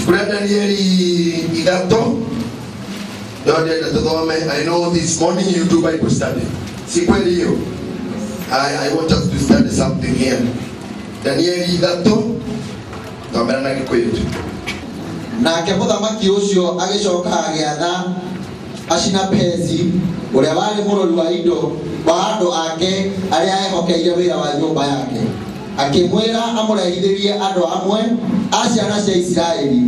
Danieli Igato. I know this morning you do Bible study. I want us to study something here. Danieli Igato. Na muthamaki ucio agicoka agiatha Ashina Pezi uria wari murori wa indo wa andu ake aria ehokeire wira wa nyumba yake, akimwira amurehithirie andu amwe a ciana cia Isiraeli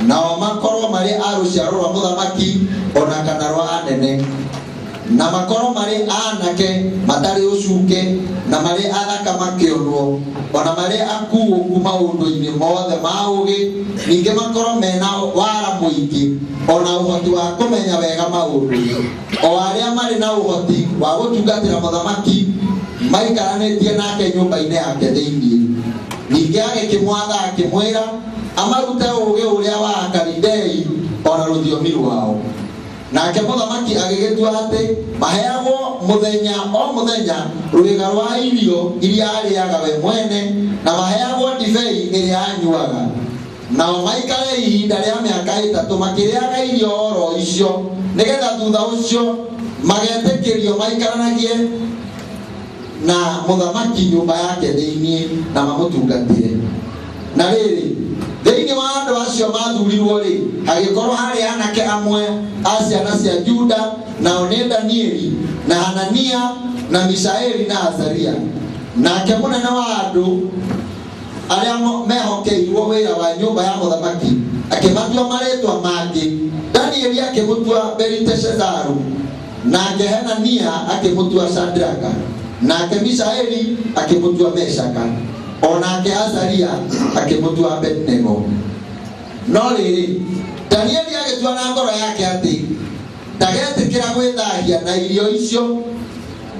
nao makorwo mari a ruciaro rwa muthamaki ona kana rwa anene, na makorwo mari anake matari ucuke na mari athaka makionwo ona mari akuuku maundu-ini mothe ma ugi, ninge makorwo mena wara muingi ona uhoti wa kumenya wega maundu, o aria mari na uhoti wa gutungatira muthamaki maikaranitie nake nyumba-ini yake thiini. Ninge agikimwatha akimwira amarute ugi uria wa Akalidei ona ruthiomi rwao. Nake muthamaki agigitua ati maheagwo muthenya o muthenya rugiga rwa irio iria ariaga we mwene na maheagwo ndibei iria anyuaga, nao maikare ihinda ria miaka 3 makiriaga irio oro icio, nigetha thutha ucio magetikirio maikaranagie na muthamaki nyumba yake thiini na mamutungatire. Na riri thiini wa andu acio mathurirwo ri agikorwo hari anake amwe a ciana cia Juda, nao ni Danieli na Hanania na Mishaeli na Azaria. Nake munene wa andu aria mehokeirwo wira wa nyumba ya muthamaki akimatua maritwa mangi. Danieli akimutua Beliteshazaru, nake Hanania akimutua Shadraka, nake Mishaeli akimutua Meshaka, onake Azaria akimutua Abednego. No riri Danieli agitua na ngoro yake ati ndagetikira gwithahia na irio icio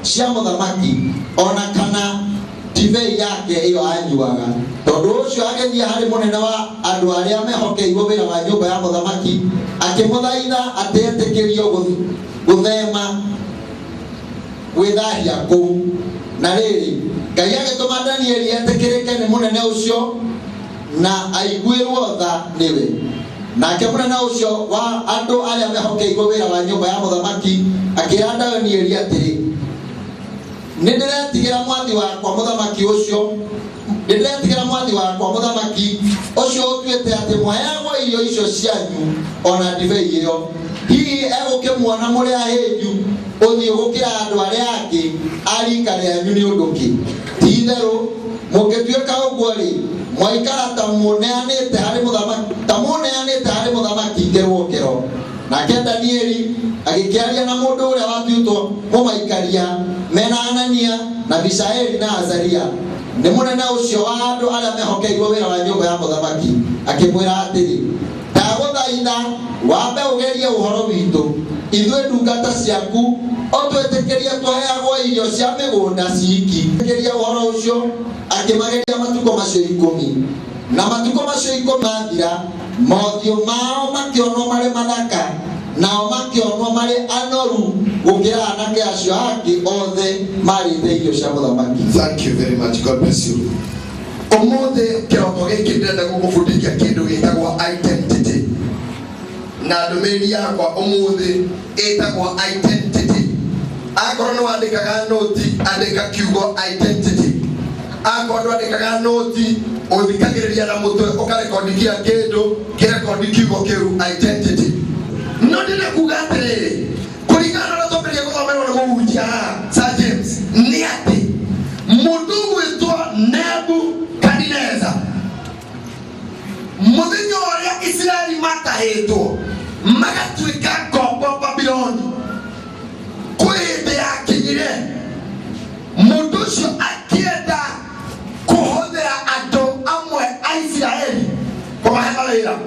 cia muthamaki ona kana ndibei yake iyo anyuaga, tondu ucio agethie hari munene wa andu aria mehokeirwo wira wa nyumba ya muthamaki akimuthaitha ati etikirio guthema gwithahia kuu. Na riri Ngai agituma Danieli etikirike ni munene ucio na aiguirwo tha niwe. Nake munene ucio wa andu aria mehokeirwo wira wa nyumba ya muthamaki akira Danieli atiri, nindiretigira mwathi wakwa muthamaki ucio, nindiretigira mwathi wakwa muthamaki ucio utuite ati mwaheagwo irio icio cianyu ona ndibei iyo, hihi egukimwona muri ahinyu uthii gukira andu aria angi arika rianyu ni undu ki? Titheru mungituika uguo ri mwaikara ta muneanite hari muthamaki ngirwo. Nake Danieli agikiaria na mundu uria watuitwo mumaikaria mena Hanania na Mishaeli na Azaria, ni munene ucio wa andu aria mehokeirwo wira wa nyumba ya muthamaki, akimwira atiri, ndaguthaitha wambe ugerie uhoro witu ithwe ndungata ciaku otwetikirie twaheagwo irio cia migunda ciki. Akigeria uhoro ucio akimageria matuko macio 10, na matuko macio 10 mathira, mothio mao makionwo mari mathaka nao makionwo mari anoru gukira anake acio angi othe marite irio cia muthamaki. Thank you very much. God bless you. Omothe kiroko giki ndenda gugubundithia kindu gitagwo identity. Na ndumiri yakwa omothe itagwo identity. Akorwo no andikaga noti andika kiugo identity. Akorwo andikaga noti uthikagiriria na mutwe ukarekondikia kindu kirekondi kiugo kiu identity. No ndina kuga atiriri kuringana na topiria guthomerwo na muhunjia Sir James ni ati mundu gwitwa Nebukadneza muthenya uria Israeli matahitwo magatuika ngombo Babiloni, kwindi yakinyire mundu ucio akienda kuhuthira andu amwe a Israeli kumahe mawira.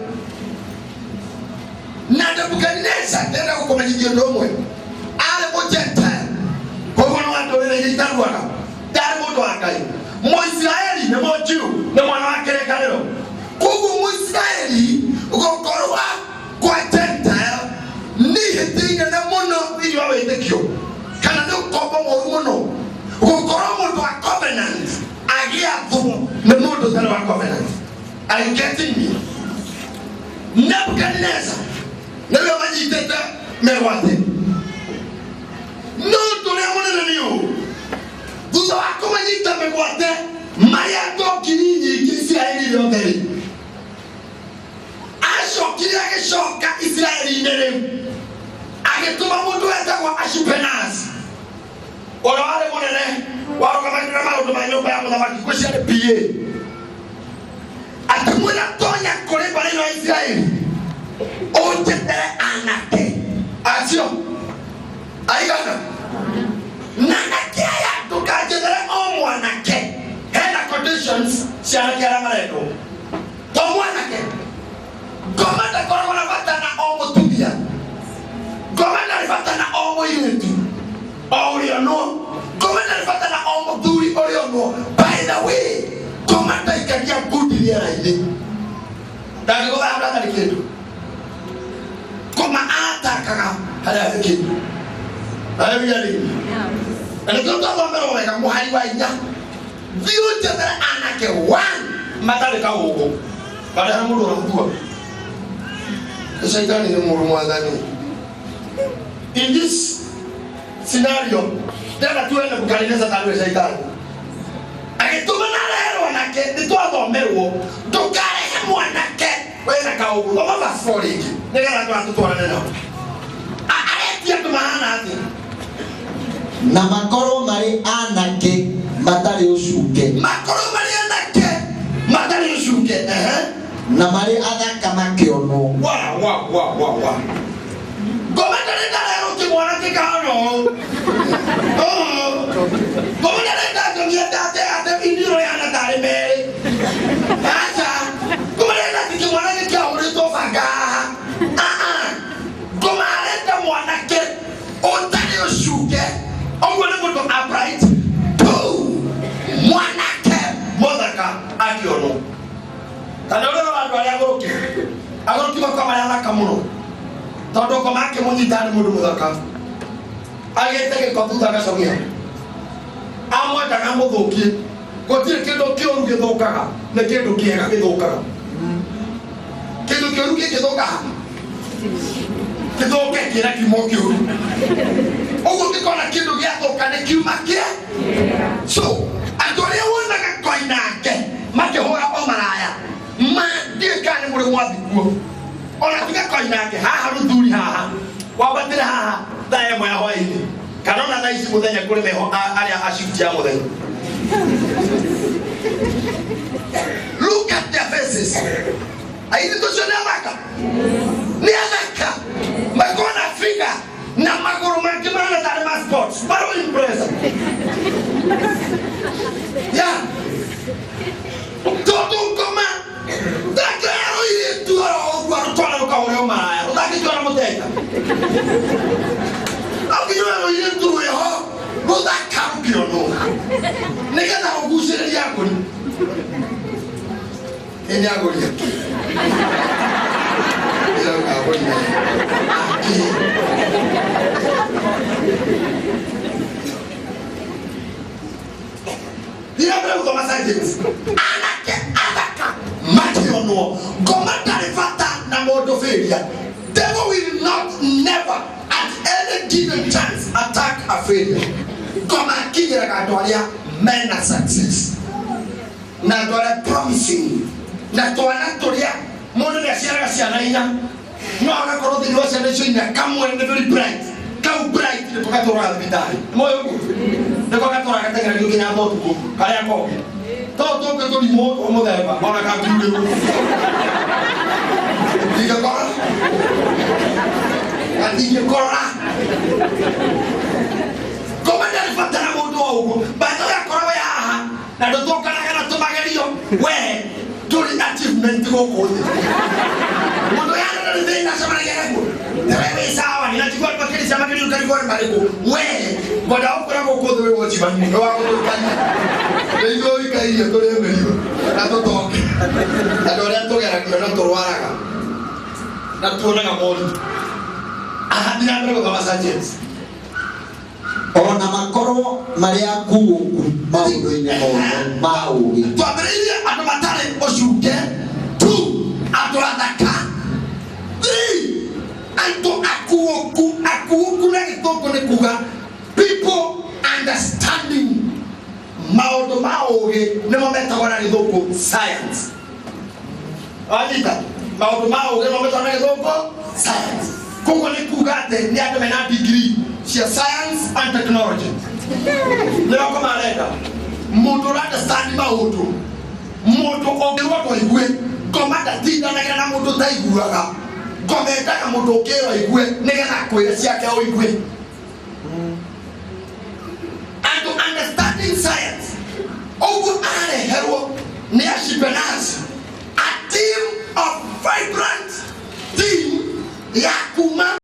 Na Nebukadneza ndenda gukumenyithia undu umwe, ari mujentile koguo no andu wira itaruaga ndari mundu wa Ngai. Muisraeli ni mujiu ni mwana wa kirekaniro, koguo Muisraeli gukorwa kwa gentile ni hitine na muno iyo witikio kana ni ukombo moru muno. Gukorwa mundu wa covenant agia thumu ni mundu tari wa covenant. Are you getting me? Nebukadnezar nawe wanyitete mewate no tuliamuna niyo tuzo wako wanyita mewate maya tokirinyi Israeli yote ashokia keshoka Israeli ndere agetuma mundu etagwa Ashipenaz ora wale monene waroka makira maundu ma nyumba ya muthamaki kuciare PA atamwira tonya kuri bari no Israeli ojetere anake acio aigana nanake ya tukajetere omwanake hena conditions ciarakiara marendo tomwanake komanda korona batana omutumia komanda batana omuiretu oriono komanda batana omuduri oriono. By the way komanda ikagia good ya ile ndio kwa hata kitu koma atakaga hada kitu ayo yali ndio ndo mbero weka muhali wa nya viute tena anake one matale ka huko baada ya mudo rafua shaitani ni mwadhani. In this scenario tena tuende kukaleleza tarehe shaitani akituma na leo anake nitoa mmerwo tukare mwanake wewe ka huko baba sorry nigala kwa tutoa neno aretia tumana ati na makoro mari anake matari ushuke makoro mari anake matari ushuke na mari athaka makiono wa komanda ndio leo kimwanake kaano komanda ndio ngiendate ate indiro yana tarime acha komanda ndio kimwanake kauri to fanga komanda mwanake otani ushuke ongole moto upright mwanake modaka akiono tanolo bantu ali agoroki bakoma yana kamuno todo komake munyitani mudu mudaka agete ko tutaka somia amwa taka muthukie gotire kindo kioru githukaga ne kindo kiega githukaga kindo kioru githukaga kithuke kira kimo kioru ogo kikona kindo giathuka ne kiuma kia so atore wona ka koinake make hora omaraya ma dikane muri mwabikuo ona tuka koinake haha ruthuri haha wabatire haha dae moya hoini kanona daisi muthenya kuri meho aria ashifti ya muthenya. Look at their faces. Aidi to shona maka ni anaka magona finger na magoro makimana tare massports baro impresa ya todo koma dakaro ile tuaro kwa tola kwa ole mara utakijora muteka akijora ile tuwe ho udaka kiono negata ogusere yako ni yako ni ila kwa ni dia bravo kama scientist anake ataka makiono komanda rifata na modo failure. Devil will not never at any given chance attack a failure. Koma kijira katoria men na success na dole promising na toana toria modo ya siara ina no aga korodi no siara ina kamwe ne very bright kau bright ne toka tora bitari moyo ku ne toka tora katanga ndio kina moto ku kaya ko to ke to di moto o modeba ona ka tude diga kora adiga kora komanda rifata na moto huko baada ya kora ya na ndo toka na kana tumagelio we tuli achievement ko kote moto yana na ndio inasema yangu wewe sawa ninachukua paketi za magari ukalikuwa mbali we boda huko na kokodo wewe wachibani ndio wako tukanya ndio ikaia tole mbele na toto na ndio ndio yana na torwaraga na tuonaga moni ahadina ndio kama sergeants ona makoro maria kuuku maundu-ini maugi twambiriirie andu matari ucuke tu andu athaka kuna gĩthũngũ nĩ kuga people understanding maũndũ ma ũgĩ nĩmo metagwo na gĩthũngũ science. Wanyita maũndũ ma ũgĩ nĩmo metagwo na gĩthũngũ science. Koguo nĩ kuga atĩ nĩ andũ mena degree cia science and technology. Nĩo marenda mũndũ understand maũndũ, mũndũ ũngĩrwo igue komanda tindanagira na mũndũ ta iguaga komenda na mũndũ ũkĩrwo igue nĩgetha kwĩra ciake ũigue. And to understanding science, over areherwo nĩ Ashkenazi, a team of vibrant team ya kuma